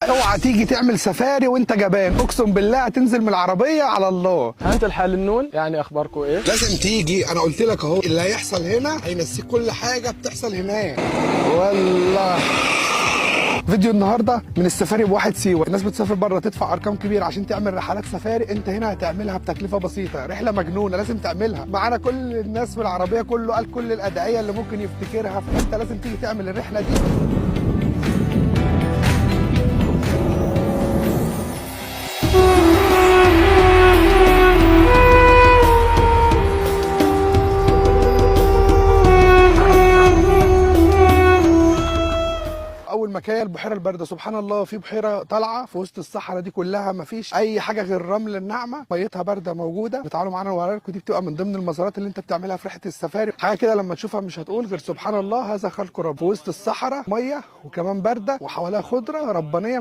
اوعى تيجي تعمل سفاري وانت جبان، اقسم بالله هتنزل من العربيه على الله. انت الحال النون يعني اخباركم ايه؟ لازم تيجي، انا قلت لك اهو اللي هيحصل هنا هينسيك كل حاجه بتحصل هناك والله. فيديو النهارده من السفاري بواحد سيوه. الناس بتسافر بره تدفع ارقام كبيره عشان تعمل رحلات سفاري، انت هنا هتعملها بتكلفه بسيطه، رحله مجنونه لازم تعملها. معانا كل الناس في العربيه كله قال كل الادعيه اللي ممكن يفتكرها، فانت لازم تيجي تعمل الرحله دي. اول مكان البحيره البارده، سبحان الله في بحيره طالعه في وسط الصحراء دي كلها، ما فيش اي حاجه غير الرمل الناعمه، ميتها بارده موجوده. تعالوا معانا وراكم، دي بتبقى من ضمن المزارات اللي انت بتعملها في رحله السفاري. حاجه كده لما تشوفها مش هتقول غير سبحان الله، هذا خلق رب. في وسط الصحراء ميه وكمان بارده وحواليها خضره ربانيه.